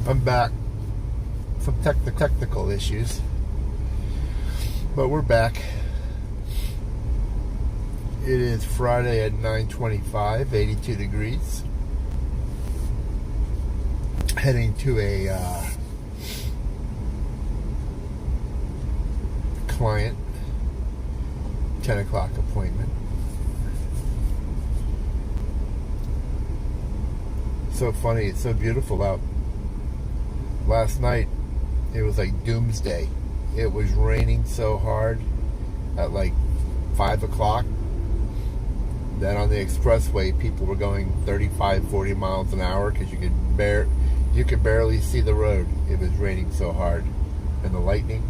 I'm back. Some technical issues, but we're back. It is Friday at 9:25, 82 degrees. Heading to a client 10 o'clock appointment. So funny, it's so beautiful out. Last night it was like doomsday. It was raining so hard at like 5 o'clock that on the expressway people were going 35, 40 miles an hour because you could barely see the road. It was raining so hard. And the lightning.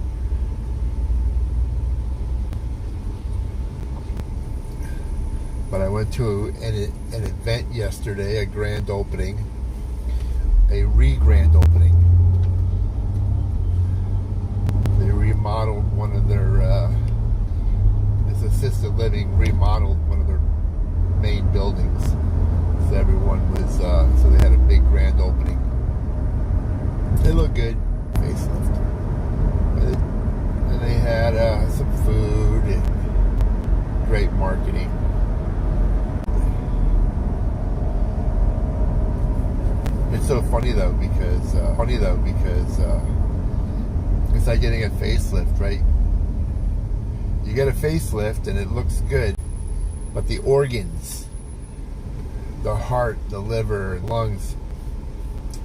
But I went to an event yesterday, a grand opening, a re-grand opening. They remodeled one of their, this assisted living remodeled one of their main buildings. So everyone was, so they had a big grand opening. They look good, facelift. And they had some food and great marketing. It's so funny though because it's like getting a facelift, right? You get a facelift and it looks good, but the organs, the heart, the liver, lungs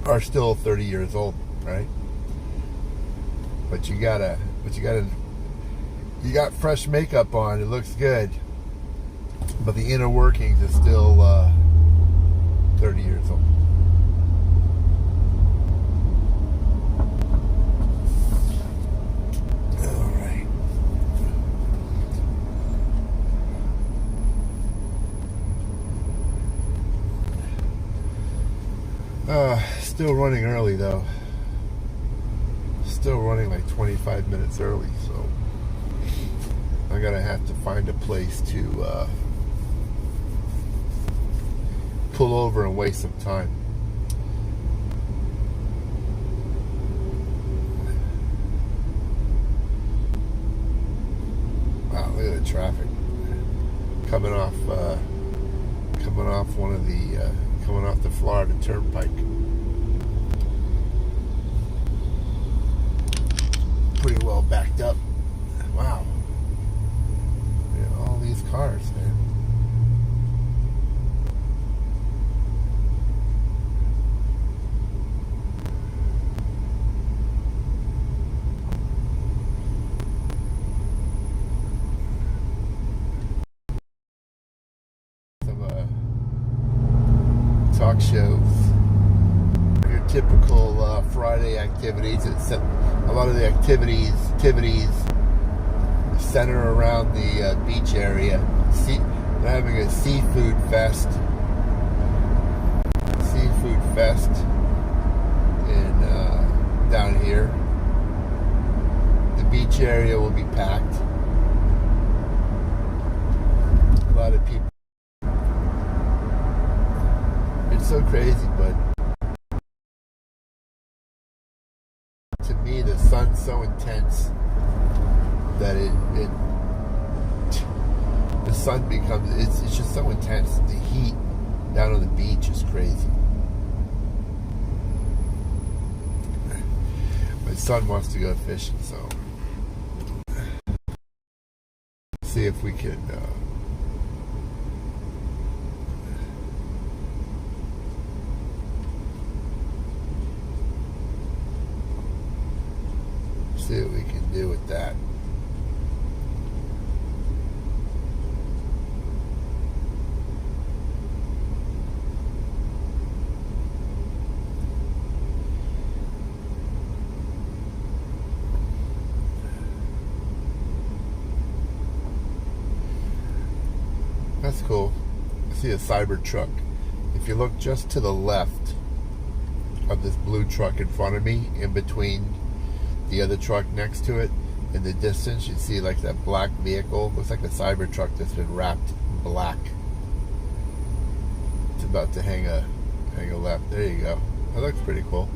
are still 30 years old, right? But you got fresh makeup on, it looks good, but the inner workings is still 30 years old. Still running early though. Still running like 25 minutes early, so I'm gonna have to find a place to pull over and waste some time. Wow, look at the traffic coming off the Florida Turnpike. Pretty well backed up. Wow. Yeah, all these cars, man. Some talk shows. Your typical Friday activities. A lot of the activities center around the beach area. They're having a seafood fest in down here. The beach area will be packed. A lot of people. It's so crazy, but to me, the sun's so intense that the sun becomes, it's just so intense. The heat down on the beach is crazy. My son wants to go fishing, so see if we can see what we can do with that. That's cool. I see a Cybertruck. If you look just to the left of this blue truck in front of me, in between the other truck next to it, in the distance you see like that black vehicle. Looks like a Cybertruck that's been wrapped in black. It's about to hang a left. There you go. That looks pretty cool.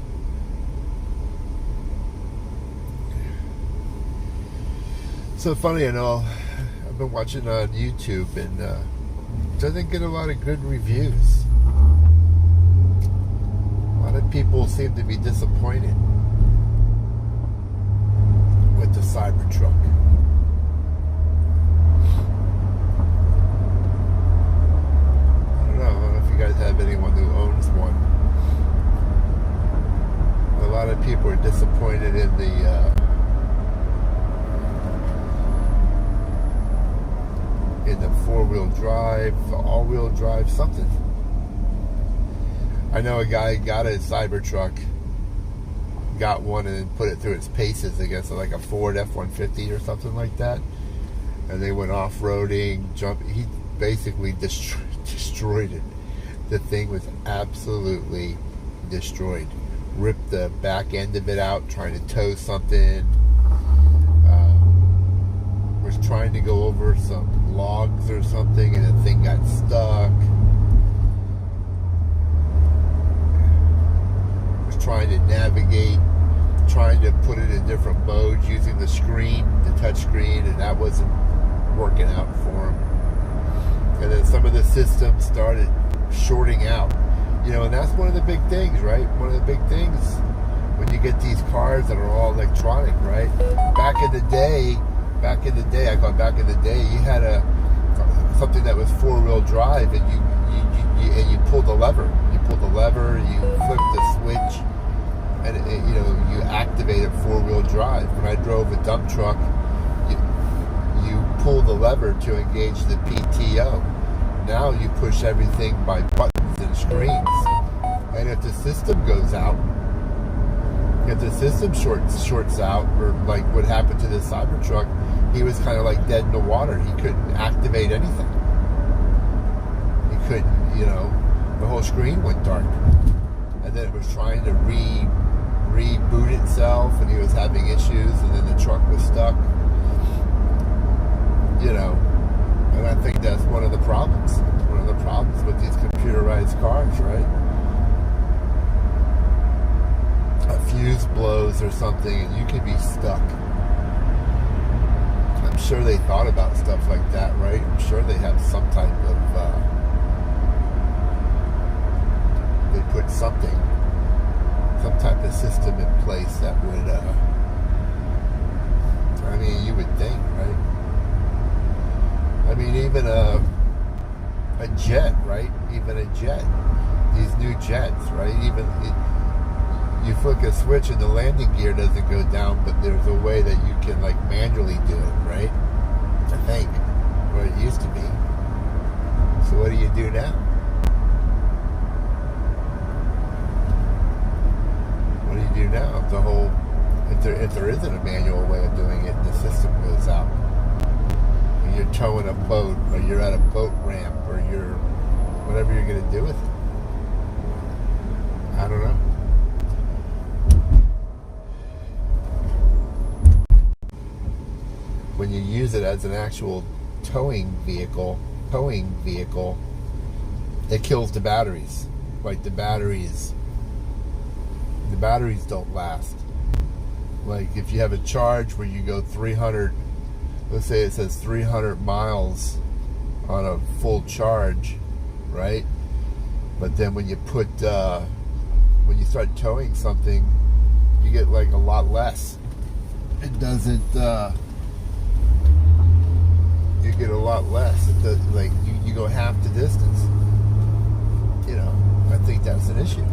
so funny, I know. I've been watching on YouTube and doesn't get a lot of good reviews. A lot of people seem to be disappointed with the Cybertruck. I don't know if you guys have anyone who owns one. A lot of people are disappointed in the four-wheel drive, all-wheel drive, something. I know a guy got a Cybertruck, got one and then put it through its paces against like a Ford F-150 or something like that, and they went off-roading, he basically destroyed it. The thing was absolutely destroyed. Ripped the back end of it out trying to tow something. Was trying to go over some logs or something and the thing got stuck. Was trying to navigate, trying to put it in different modes using the screen, the touch screen, and that wasn't working out for him. And then some of the systems started shorting out. You know, and that's one of the big things, right? One of the big things when you get these cars that are all electronic, right? Back in the day, I call it back in the day, you had something that was four-wheel drive, and you pulled the lever. You pulled the lever, you flipped the switch, and you activated four-wheel drive. When I drove a dump truck, you pull the lever to engage the PTO. Now you push everything by buttons and screens. And if the system goes out, if the system shorts out, or like what happened to the Cybertruck, he was kind of like dead in the water. He couldn't activate anything. He couldn't, the whole screen went dark. And then it was trying to reboot itself, and he was having issues, and then the truck was stuck. And I think that's one of the problems. One of the problems with these computerized cars, right? A fuse blows or something and you can be stuck. I'm sure they thought about stuff like that, right? I'm sure they have some type of they put some type of system in place that would you would think, right? I mean, even a jet, right? Even a jet, these new jets, right? You flick a switch and the landing gear doesn't go down, but there's a way that you can like manually do it, right? I think, or it used to be. So what do you do now? What do you do now if there isn't a manual way of doing it, the system goes out? And you're towing a boat, or you're at a boat ramp, or you're whatever you're going to do with it. I don't know. When you use it as an actual towing vehicle, it kills the batteries. Like the batteries don't last. Like if you have a charge where you go 300, let's say it says 300 miles on a full charge, right? But then when you start towing something, you get like a lot less. It doesn't, you get a lot less. It does, like you go half the distance. I think that's an issue.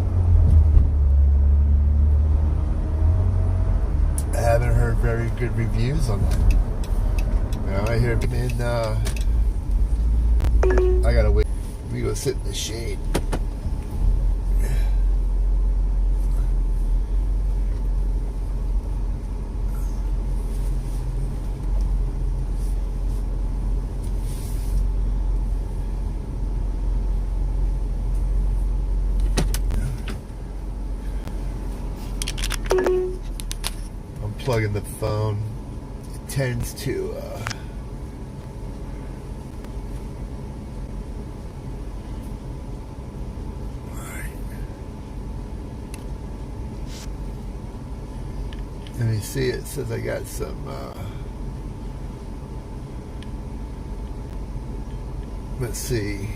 I haven't heard very good reviews on that. I hear in. I gotta wait. Let me go sit in the shade. Plug in the phone. It tends to let me see. It says I got some Let's see.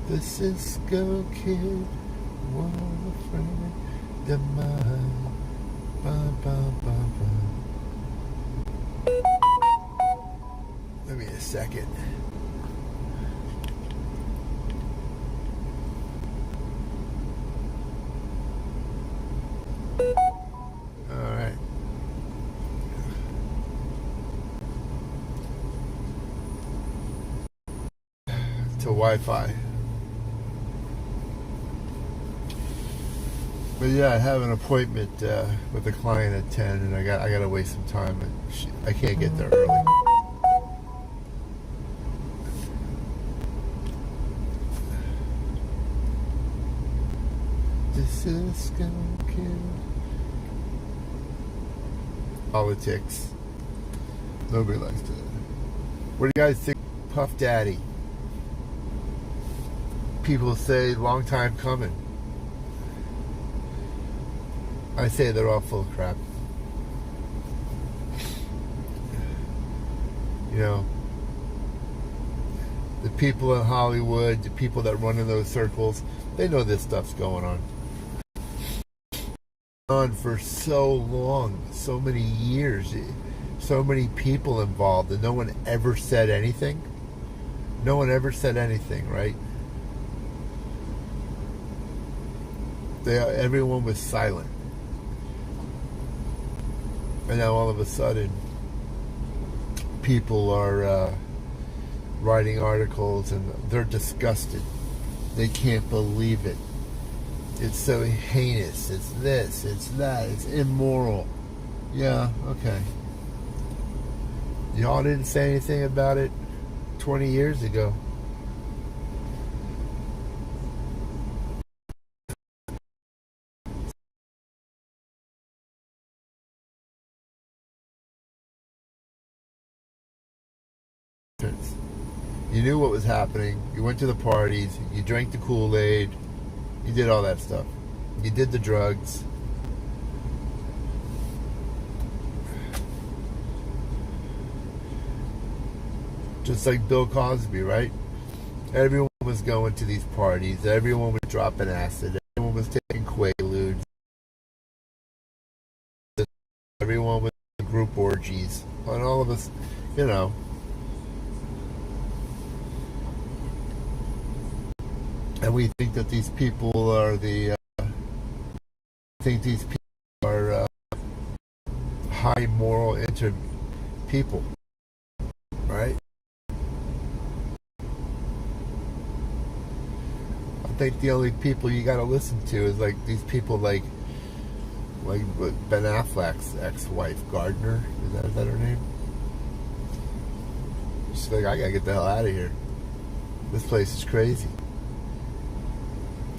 The Cisco Kid, what a friend of mine. Ba, ba, ba, ba. Give me a second. All right. To Wi-Fi. But yeah, I have an appointment with a client at 10, and I got to waste some time. I can't get there early. This is gonna kill. Politics. Nobody likes to. What do you guys think, Puff Daddy? People say long time coming. I say they're all full of crap. You know, the people in Hollywood, the people that run in those circles, they know this stuff's going on. On for so long, so many years, so many people involved, and no one ever said anything. No one ever said anything, right? Everyone was silent. And now all of a sudden, people are writing articles and they're disgusted. They can't believe it. It's so heinous. It's this, it's that, it's immoral. Yeah, okay. Y'all didn't say anything about it 20 years ago. You knew what was happening. You went to the parties. You drank the Kool-Aid. You did all that stuff. You did the drugs. Just like Bill Cosby, right? Everyone was going to these parties. Everyone was dropping acid. Everyone was taking Quaaludes. Everyone was in group orgies. And all of us, you know. And we think that these people are high moral people, right? I think the only people you got to listen to is like these people like Ben Affleck's ex-wife, Gardner. Is that her name? She's like, I gotta get the hell out of here. This place is crazy.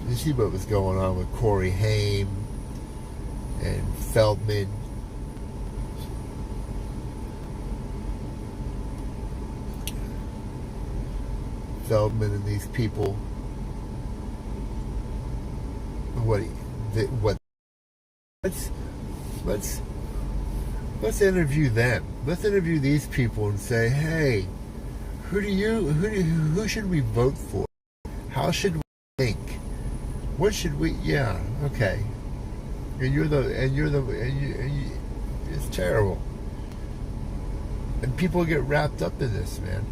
You see what was going on with Corey Haim and Feldman. Feldman and these people. Let's interview them. Let's interview these people and say, hey, who should we vote for? How should we think? What should we? Yeah, okay. It's terrible. And people get wrapped up in this, man.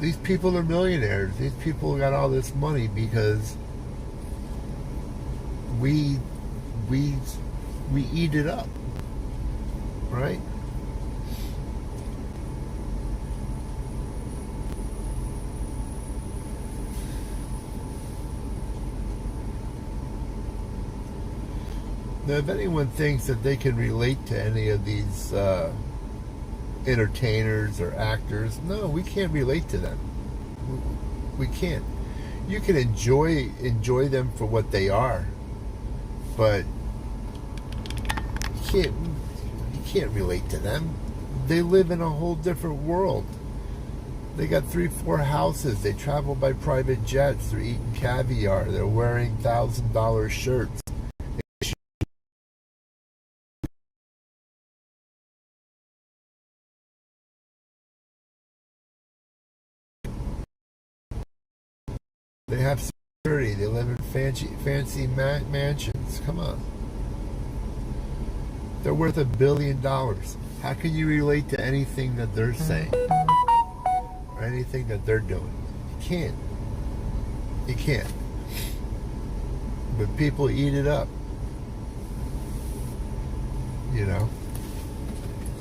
These people are millionaires. These people got all this money because we eat it up, right? Now, if anyone thinks that they can relate to any of these entertainers or actors, no, we can't relate to them. We can't. You can enjoy them for what they are, but you can't relate to them. They live in a whole different world. They got 3-4 houses. They travel by private jets. They're eating caviar. They're wearing $1,000 shirts. They have security. They live in fancy mansions. Come on. They're worth $1 billion. How can you relate to anything that they're saying or anything that they're doing? You can't. You can't. But people eat it up. You know?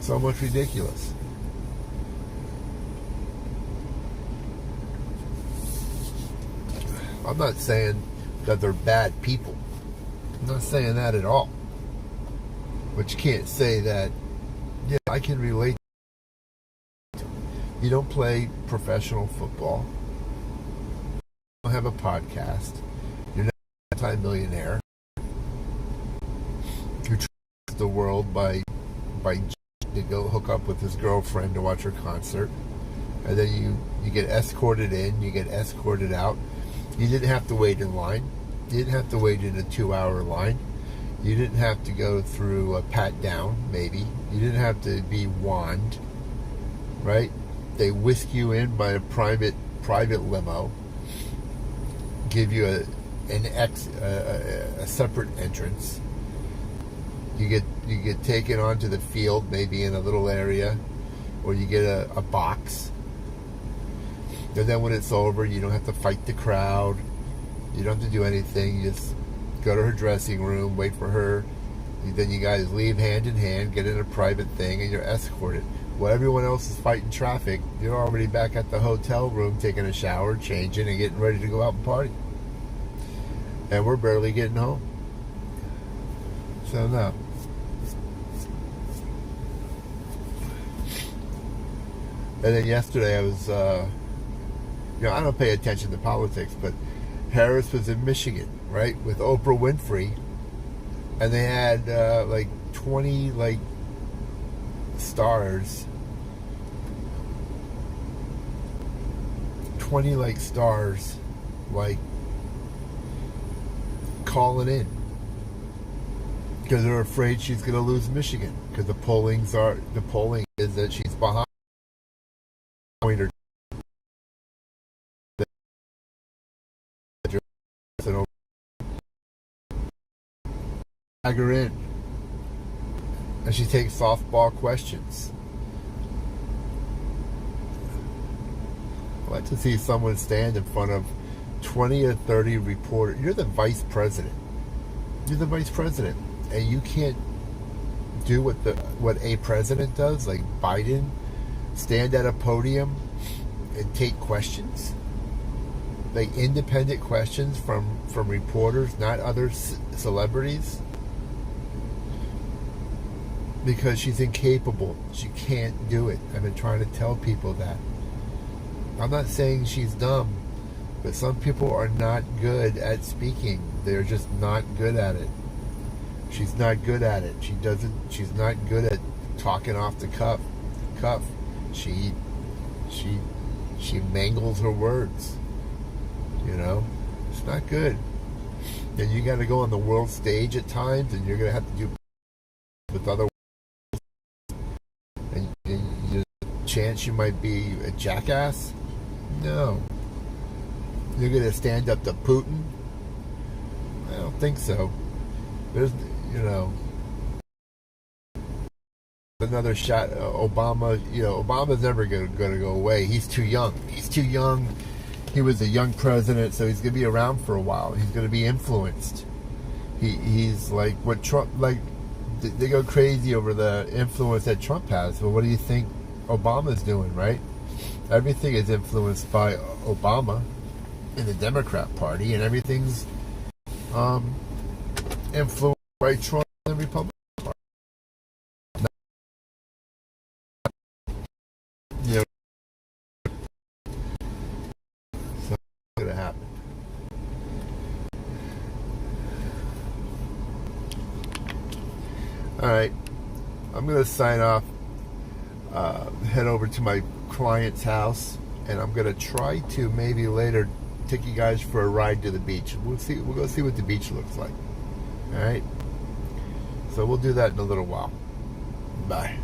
So much ridiculous. I'm not saying that they're bad people. I'm not saying that at all. But you can't say that, yeah, I can relate. You don't play professional football. You don't have a podcast. You're not a multi-millionaire. You trust the world by to go hook up with his girlfriend to watch her concert. And then you get escorted in, you get escorted out. You didn't have to wait in line. You didn't have to wait in a 2-hour line. You didn't have to go through a pat down, maybe. You didn't have to be wand, right? They whisk you in by a private limo, give you a separate entrance. You get taken onto the field, maybe in a little area, or you get a box. And then when it's over, you don't have to fight the crowd. You don't have to do anything. You just go to her dressing room, wait for her. Then you guys leave hand in hand, get in a private thing, and you're escorted. While everyone else is fighting traffic, you're already back at the hotel room taking a shower, changing, and getting ready to go out and party. And we're barely getting home. So no. And then yesterday I was, I don't pay attention to politics, but Harris was in Michigan, right, with Oprah Winfrey, and they had 20 stars, 20 stars, calling in because they're afraid she's going to lose Michigan because the polling is that she's behind her. Tag her in, and she takes softball questions. I like to see someone stand in front of 20 or 30 reporters. You're the vice president. You're the vice president, and you can't do what a president does, like Biden, stand at a podium and take questions, like independent questions from reporters, not other celebrities. Because she's incapable. She can't do it. I've been trying to tell people that. I'm not saying she's dumb, but some people are not good at speaking. They're just not good at it. She's not good at it. She's not good at talking off the cuff. She mangles her words. It's not good. And you got to go on the world stage at times, and you're going to have to do with other. Chance you might be a jackass? No. You're going to stand up to Putin? I don't think so. There's, another shot. Obama, Obama's never going to go away. He's too young. He was a young president, so he's going to be around for a while. He's going to be influenced. He's like what Trump, they go crazy over the influence that Trump has. Well, what do you think Obama's doing, right? Everything is influenced by Obama in the Democrat Party, and everything's influenced by Trump and the Republican Party. So what's going to happen? All right, I'm going to sign off. Head over to my client's house, and I'm gonna try to maybe later take you guys for a ride to the beach. We'll go see what the beach looks like. All right, so we'll do that in a little while. Bye.